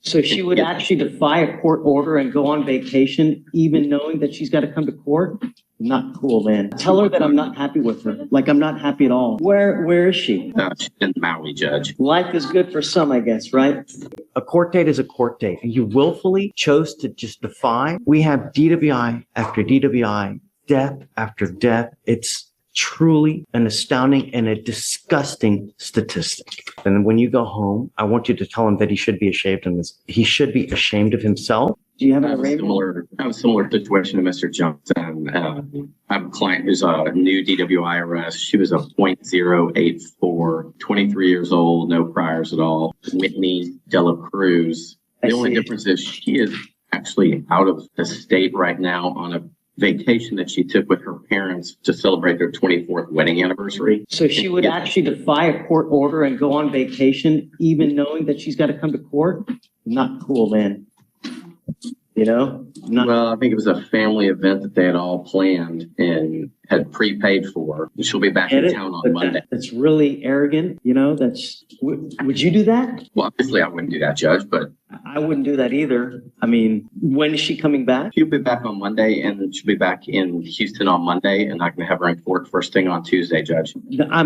So she would actually defy a court order and go on vacation, even knowing that she's got to come to court? Not cool, man. Tell her that I'm not happy with her. Like, I'm not happy at all. Where is she? She's in Maui, Judge. Life is good for some, I guess, right? A court date is a court date. And you willfully chose to just defy. We have DWI after DWI, death after death. It's truly an astounding and a disgusting statistic. And when you go home, I want you to tell him that he should be ashamed of this. He should be ashamed of himself. Do you have I have a similar situation to Mr. Johnson. I have a client who's a new DWI arrest. She was a .084, 23 years old, no priors at all. Whitney Dela Cruz. The only difference is she is actually out of the state right now on a vacation that she took with her parents to celebrate their 24th wedding anniversary. So she would actually defy a court order and go on vacation, even knowing that she's got to come to court? Not cool, man. You know? Well, I think it was a family event that they had all planned and had prepaid for. She'll be back in town on Monday. That's really arrogant. You know, would you do that? Well, obviously I wouldn't do that, Judge, but I wouldn't do that either. I mean, when is she coming back? She'll be back on Monday, and then she'll be back in Houston on Monday, and I'm going to have her in court first thing on Tuesday, Judge. I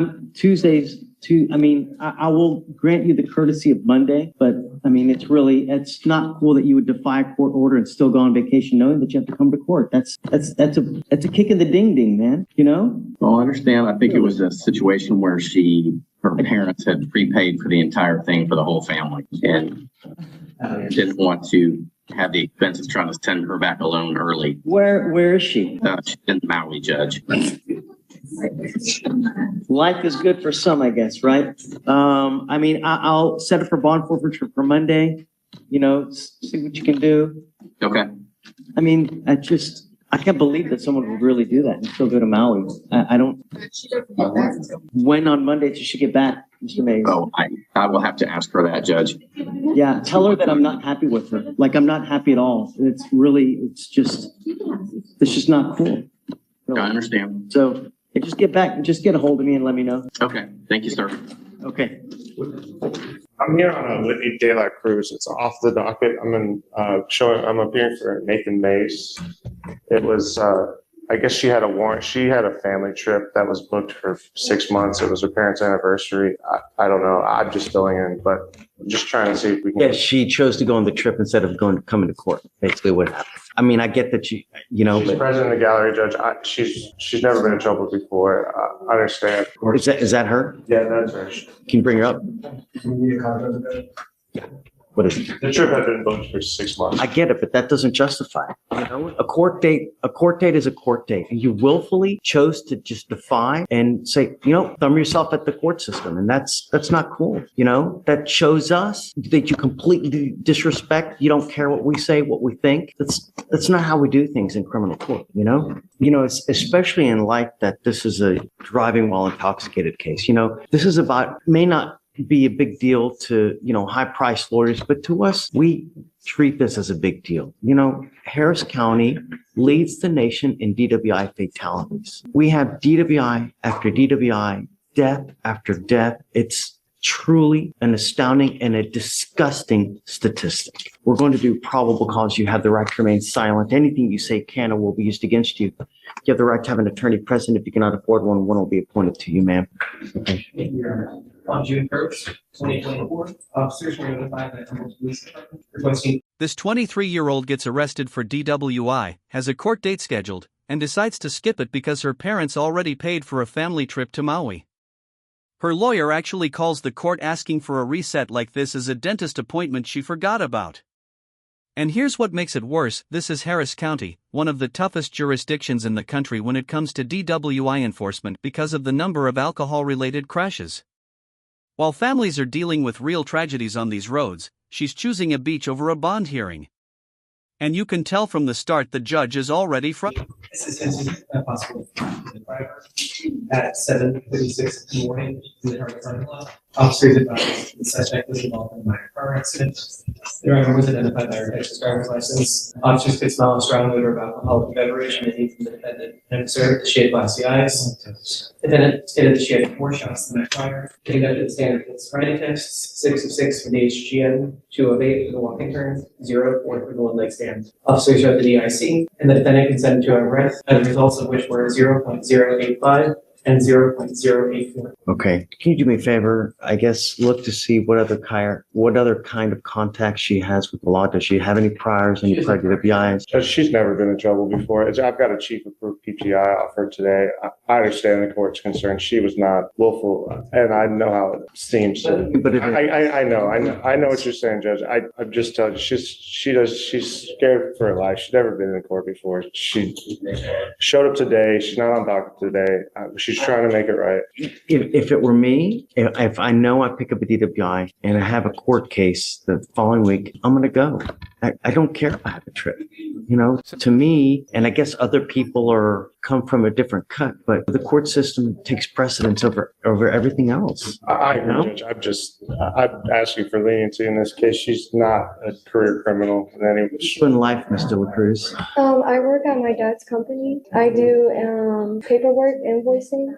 will grant you the courtesy of Monday, but I mean, it's not cool that you would defy a court order and still go on vacation knowing that you have to come to court. That's a kick in the ding ding, man, you know? Well, I understand. I think it was a situation where her parents had prepaid for the entire thing for the whole family and didn't want to have the expense of trying to send her back alone early. Where is she? She's in Maui, Judge. Life is good for some, I guess, right? I'll set up for bond forfeiture for Monday, you know, see what you can do. Okay. I mean, I can't believe that someone would really do that and still go to Maui. I don't. When on Monday does she get back, Mr. Mays? Oh, I will have to ask her that, Judge. Yeah, tell her that I'm not happy with her. Like, I'm not happy at all. It's just not cool. I understand. So just get back, just get a hold of me and let me know. Okay. Thank you, sir. Okay. I'm here on a Whitney De La Cruz. It's off the docket. I'm appearing for Nathan Mays. It was, I guess she had a warrant. She had a family trip that was booked for 6 months. It was her parents' anniversary. I don't know. I'm just filling in, but I'm just trying to see if we can. Yeah, she chose to go on the trip instead of coming to court. Basically, what happened. I mean, I get that she's president of the gallery, Judge. She's never been in trouble before. I understand. Is that her? Yeah, that's her. Can you bring her up? Yeah. What is it? The trip had been booked for 6 months. I get it, but that doesn't justify it. You know, a court date is a court date. And you willfully chose to just defy and say, you know, thumb yourself at the court system. And that's not cool. You know, that shows us that you completely disrespect. You don't care what we say, what we think. That's not how we do things in criminal court, you know? You know, it's especially in light that this is a driving while intoxicated case. You know, this is may not be a big deal to, you know, high-priced lawyers, but to us, we treat this as a big deal. You know, Harris County leads the nation in DWI fatalities. We have DWI after DWI, death after death. It's truly an astounding and a disgusting statistic. We're going to do probable cause. You have the right to remain silent. Anything you say can or will be used against you. You have the right to have an attorney present. If you cannot afford one will be appointed to you, ma'am. Okay. On June 1st, 2024, officers were notified that Amused Police Department requesting. This 23-year-old gets arrested for DWI, has a court date scheduled, and decides to skip it because her parents already paid for a family trip to Maui. Her lawyer actually calls the court asking for a reset like this is a dentist appointment she forgot about. And here's what makes it worse, this is Harris County, one of the toughest jurisdictions in the country when it comes to DWI enforcement because of the number of alcohol-related crashes. While families are dealing with real tragedies on these roads, she's choosing a beach over a bond hearing. And you can tell from the start the judge is already frustrated. This is possible. At 7:56 in the morning in the Harris parking lot. Officers advised the suspect was involved in a minor car accident. The driver was identified by her Texas driver's license. Officers could smell a strong odor of alcoholic beverage emitting from the defendant and observed that she had glassy eyes. The defendant stated that she had 4 shots to the fire. Conducted the standard sobriety tests, 6 of 6 for the HGM, 2 of 8 for the walking turn, 0 4 for the one leg stand. Officers read the DIC, and the defendant consented to a arrest, the results of which were 0.085 and 0.084. Okay. Can you do me a favor? I guess look to see what other kind of contacts she has with the law. Does she have any priors, any WIs? Judge, she's never been in trouble before. I've got a chief approved PGI offer today. I understand the court's concern. She was not willful, and I know how it seems. But if I know what you're saying, Judge. I'm just telling you, she's scared for her life. She's never been in court before. She showed up today. She's not on docket today. She's trying to make it right. if it were me, if I know I pick up a DWI and I have a court case the following week, I'm going to go. I don't care if I have a trip. You know, to me, and I guess other people come from a different cut, but the court system takes precedence over everything else. I agree, Judge. I'm asking for leniency in this case. She's not a career criminal in any way. In life, Mr. LaCruz. I work at my dad's company. I do paperwork, invoicing.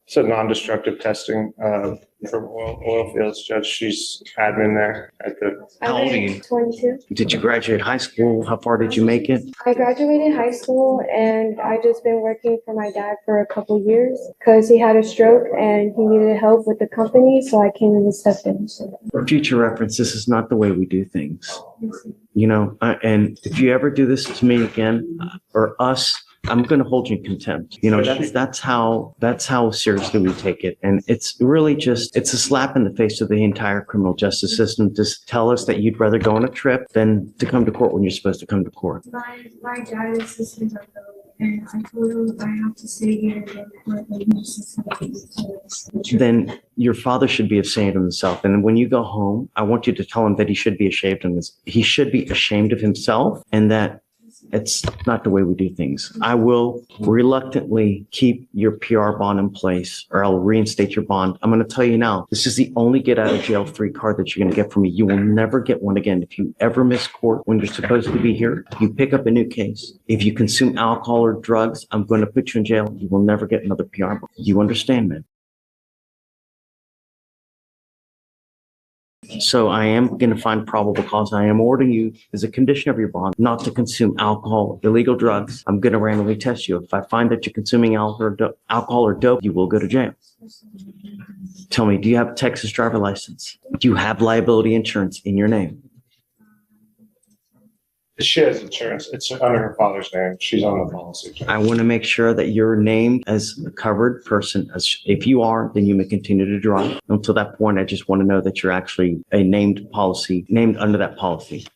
It's a non-destructive testing from oil fields, Judge. She's admin there at the. How old are you? 22. Did you graduate high school? How far did you make it? I graduated high school and I just been working for my dad for a couple years because he had a stroke and he needed help with the company, so I came in and stepped in. For future reference, this is not the way we do things. You know, and if you ever do this to me again, or us, I'm going to hold you in contempt. You know, that's how seriously we take it. And it's really it's a slap in the face of the entire criminal justice system to tell us that you'd rather go on a trip than to come to court when you're supposed to come to court. My dad is assistant of and I told him I have to stay here and go to court and he just then your father should be ashamed of himself. And when you go home, I want you to tell him that he should be ashamed of this. He should be ashamed of himself and that it's not the way we do things. I will reluctantly keep your PR bond in place or I'll reinstate your bond. I'm going to tell you now, this is the only get out of jail free card that you're going to get from me. You will never get one again. If you ever miss court when you're supposed to be here, you pick up a new case. If you consume alcohol or drugs, I'm going to put you in jail. You will never get another PR bond. You understand, man? So I am going to find probable cause. I am ordering you as a condition of your bond not to consume alcohol, illegal drugs. I'm going to randomly test you. If I find that you're consuming alcohol or dope, you will go to jail. Tell me, do you have a Texas driver license? Do you have liability insurance in your name? She has insurance. It's under her father's name. She's on the policy. I want to make sure that you're named as a covered person. If you are, then you may continue to drive. Until that point, I just want to know that you're actually named under that policy.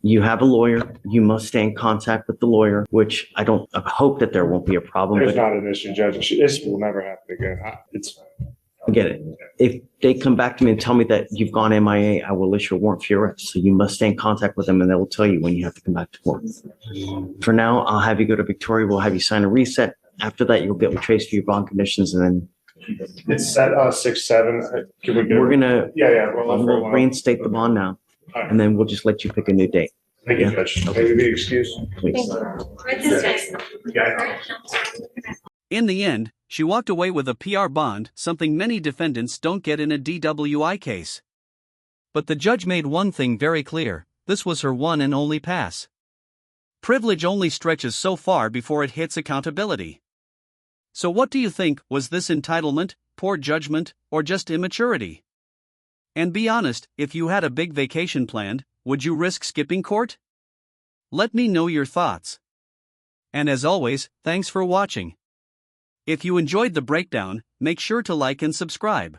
You have a lawyer. You must stay in contact with the lawyer, which I hope that there won't be a problem. There's not an issue, Judge. This will never happen again. It's fine. I get it. If they come back to me and tell me that you've gone MIA, I will issue a warrant for your arrest. So you must stay in contact with them and they will tell you when you have to come back to court. For now, I'll have you go to Victoria. We'll have you sign a reset. After that, you'll get retraced for your bond conditions and then it's set 6-7. Can we get we're going to we'll reinstate the bond now. All right. And then we'll just let you pick a new date. Thank you, Judge. May we be excused? Please. In the end, she walked away with a PR bond, something many defendants don't get in a DWI case. But the judge made one thing very clear: this was her one and only pass. Privilege only stretches so far before it hits accountability. So what do you think? Was this entitlement, poor judgment, or just immaturity? And be honest, if you had a big vacation planned, would you risk skipping court? Let me know your thoughts. And as always, thanks for watching. If you enjoyed the breakdown, make sure to like and subscribe.